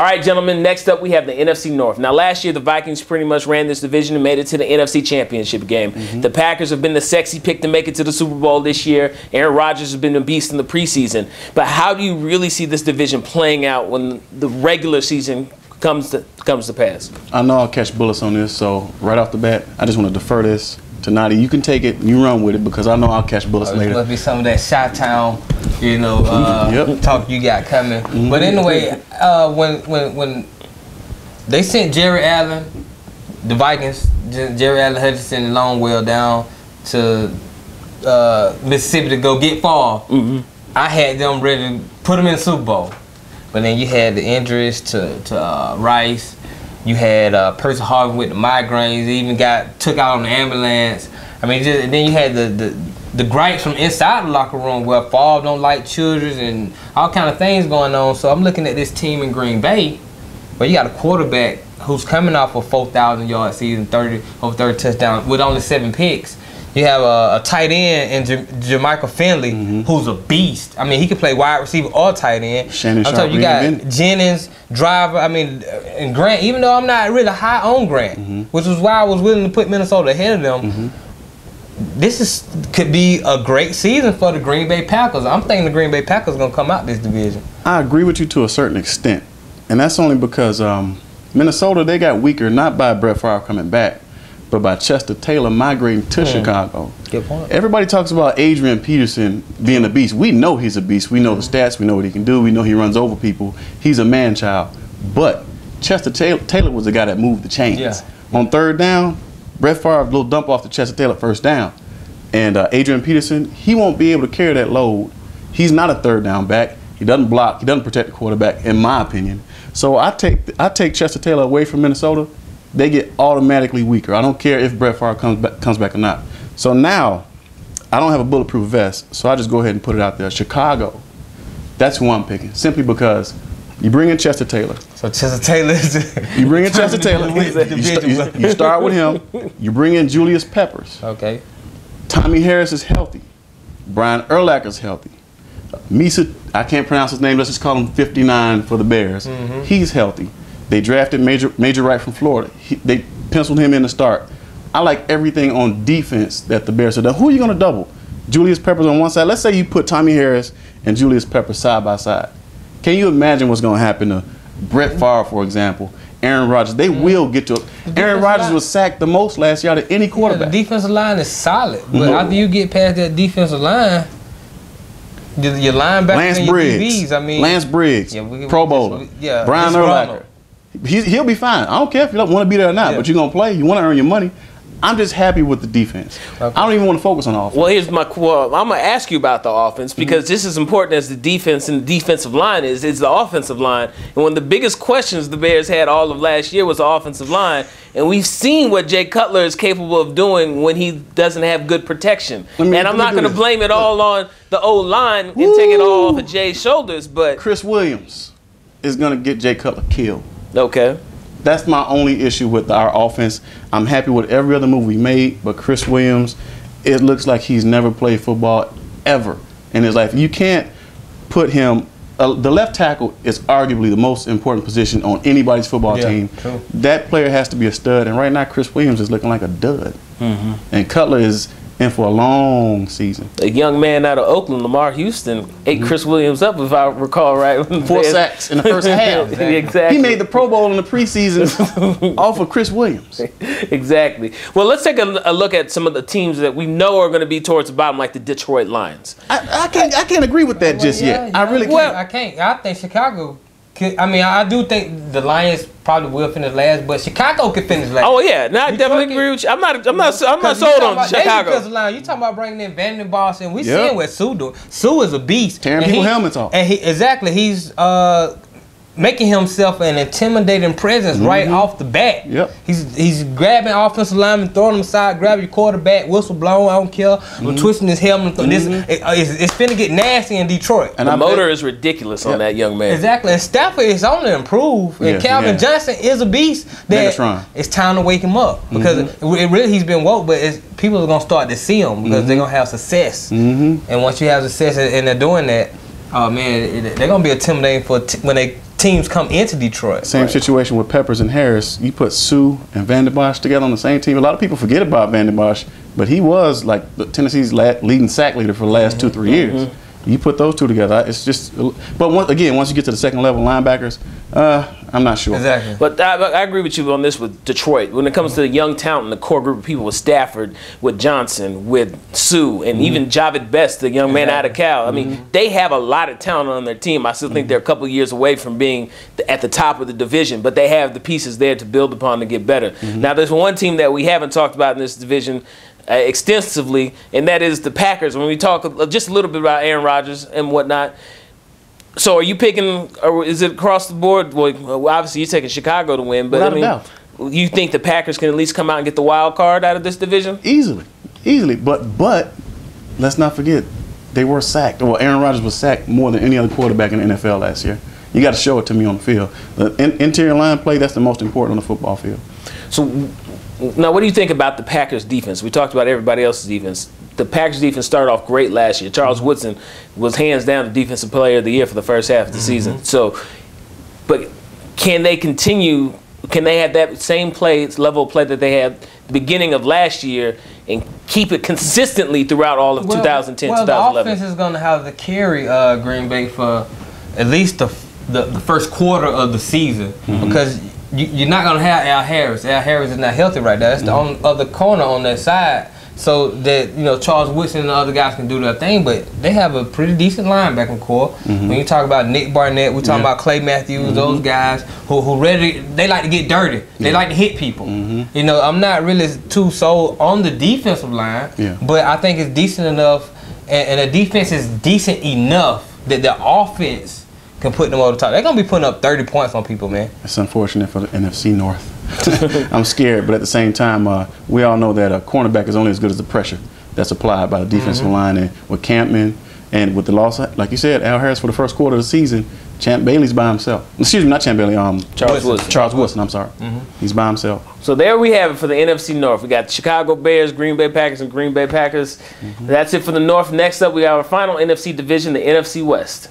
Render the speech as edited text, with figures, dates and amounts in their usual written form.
All right, gentlemen, next up we have the NFC North. Now, last year the Vikings pretty much ran this division and made it to the NFC Championship game. The Packers have been the sexy pick to make it to the Super Bowl this year. Aaron Rodgers has been a beast in the preseason. But how do you really see this division playing out when the regular season comes to pass? I know I'll catch bullets on this, so right off the bat, I just want to defer this to Nadi. You can take it, you run with it, because I know I'll catch bullets later. Must be some of that Chi-Town, you know, talk you got coming. But anyway, when they sent Jerry Allen, the Vikings, Jerry Allen, Hutchinson, and Longwell down to Mississippi to go get Favre, I had them ready to put them in the Super Bowl. But then you had the injuries to Rice. You had Percy Harvin with the migraines. He even got took out on the ambulance. I mean, and then you had the gripes from inside the locker room where Favre don't like children and all kind of things going on. So I'm looking at this team in Green Bay, where you got a quarterback who's coming off a 4,000-yard season, over 30 touchdowns with only 7 picks. You have a tight end in Jermichael Finley, who's a beast. I mean, he can play wide receiver or tight end. Shannon I'm telling you, you got Jennings, Driver. I mean, and Grant. Even though I'm not really high on Grant, which is why I was willing to put Minnesota ahead of them. This could be a great season for the Green Bay Packers. I'm thinking the Green Bay Packers are gonna come out this division. I agree with you to a certain extent, and that's only because Minnesota, they got weaker not by Brett Favre coming back, but by Chester Taylor migrating to Chicago. Good point. Everybody talks about Adrian Peterson being a beast. We know he's a beast. We know the stats. We know what he can do. We know he runs over people. He's a man-child. But Chester Taylor was the guy that moved the chains. On third down, Brett Favre, little dump off to Chester Taylor first down. And Adrian Peterson, he won't be able to carry that load. He's not a third down back. He doesn't block. He doesn't protect the quarterback, in my opinion. So I take Chester Taylor away from Minnesota. They get automatically weaker. I don't care if Brett Favre comes back or not. So now, I don't have a bulletproof vest, so I just go ahead and put it out there. Chicago, that's who I'm picking, simply because you bring in Chester Taylor. So Chester Taylor is you bring in Chester Taylor. You start with him. You bring in Julius Peppers. Okay. Tommy Harris is healthy. Brian Urlacher's healthy. Misa, I can't pronounce his name. Let's just call him 59 for the Bears. He's healthy. They drafted Major Wright from Florida. They penciled him in to start. I like everything on defense that the Bears have done. Who are you going to double? Julius Peppers on one side. Let's say you put Tommy Harris and Julius Peppers side by side. Can you imagine what's going to happen to Brett Favre, for example, Aaron Rodgers? They will get to it. Aaron Rodgers was sacked the most last year out of any quarterback. The defensive line is solid, but after you get past that defensive line, your linebackers and your DBs, I mean, Lance Briggs, Pro Bowler, Brian Urlacher. He'll be fine. I don't care if you don't want to be there or not, but you're going to play. You want to earn your money. I'm just happy with the defense. I don't even want to focus on offense. Well, here's my I'm going to ask you about the offense, because just as important as the defense and the defensive line is the offensive line. And one of the biggest questions the Bears had all of last year was the offensive line. And we've seen what Jay Cutler is capable of doing when he doesn't have good protection. And I'm not going to blame it all on the O-line and take it all off of Jay's shoulders. But Chris Williams is going to get Jay Cutler killed. Okay. That's my only issue with our offense. I'm happy with every other move we made, but Chris Williams, it looks like he's never played football ever in his life. You can't put him. The left tackle is arguably the most important position on anybody's football team. True. That player has to be a stud, and right now Chris Williams is looking like a dud. And Cutler is in for a long season. A young man out of Oakland, Lamar Houston, ate Chris Williams up, if I recall right. 4 sacks in the first half. Exactly. He made the Pro Bowl in the preseason off of Chris Williams. Exactly. Well, let's take a look at some of the teams that we know are going to be towards the bottom, like the Detroit Lions. I can't agree with that just yet. I really can't. Well, I can't. I think Chicago. I mean, I do think the Lions probably will finish last, but Chicago could finish last. Oh yeah, no, I definitely agree with you. I'm not sold on Chicago. You talking about bringing in Vandy Boss, and we seeing what Sue do. Sue is a beast. Tearing people helmets off. And he's making himself an intimidating presence right off the bat. He's grabbing offensive linemen, throwing them aside, grabbing your quarterback, whistle blowing, I don't care. I'm twisting his helmet. It's finna get nasty in Detroit. And the motor is ridiculous on that young man. Exactly. And Stafford is on to improve. And Calvin Johnson is a beast that it's time to wake him up. Because he's been woke, but people are going to start to see him because they're going to have success. And once you have success and they're doing that, oh man, they're going to be intimidating when they teams come into Detroit. Same situation with Peppers and Harris. You put Sue and Van der Bosch together on the same team. A lot of people forget about Van der Bosch, but he was like Tennessee's leading sack leader for the last 2-3 years. You put those two together, it's just. But once you get to the second level linebackers, I'm not sure. Exactly. But I agree with you on this with Detroit. When it comes to the young talent and the core group of people with Stafford, with Johnson, with Sue, and even Javid Best, the young man out of Cal. I mean, they have a lot of talent on their team. I still think they're a couple of years away from being at the top of the division, but they have the pieces there to build upon to get better. Now, there's one team that we haven't talked about in this division extensively, and that is the Packers. When we talk just a little bit about Aaron Rodgers and whatnot, so are you picking, or is it across the board? Well, obviously you're taking Chicago to win, but Without a doubt. You think the Packers can at least come out and get the wild card out of this division? Easily. But let's not forget, they were sacked. Well, Aaron Rodgers was sacked more than any other quarterback in the NFL last year. You got to show it to me on the field. The interior line play, that's the most important on the football field. So now, what do you think about the Packers' defense? We talked about everybody else's defense. The Packers' defense started off great last year. Charles Woodson was hands down the defensive player of the year for the first half of the season. So, but can they continue? Can they have that same level of play that they had the beginning of last year and keep it consistently throughout all of 2010, 2011? The offense is going to have to carry Green Bay for at least the first quarter of the season because you're not going to have Al Harris. Al Harris is not healthy right now. That's the only other corner on that side. So that Charles Woodson and the other guys can do their thing, but they have a pretty decent linebacking core. When you talk about Nick Barnett, we're talking about Clay Matthews, those guys who they like to get dirty. They like to hit people. I'm not really too sold on the defensive line, but I think it's decent enough, and the defense is decent enough that the offense can put them over the top. They're gonna be putting up 30 points on people, man. It's unfortunate for the NFC North. I'm scared, but at the same time, we all know that a cornerback is only as good as the pressure that's applied by the defensive line. And with Campman and with the loss, like you said, Al Harris for the first quarter of the season, Champ Bailey's by himself. Excuse me, not Champ Bailey. Charles Woodson. Charles Woodson. I'm sorry. He's by himself. So there we have it for the NFC North. We got the Chicago Bears, Green Bay Packers, and Green Bay Packers. That's it for the North. Next up, we have our final NFC division, the NFC West.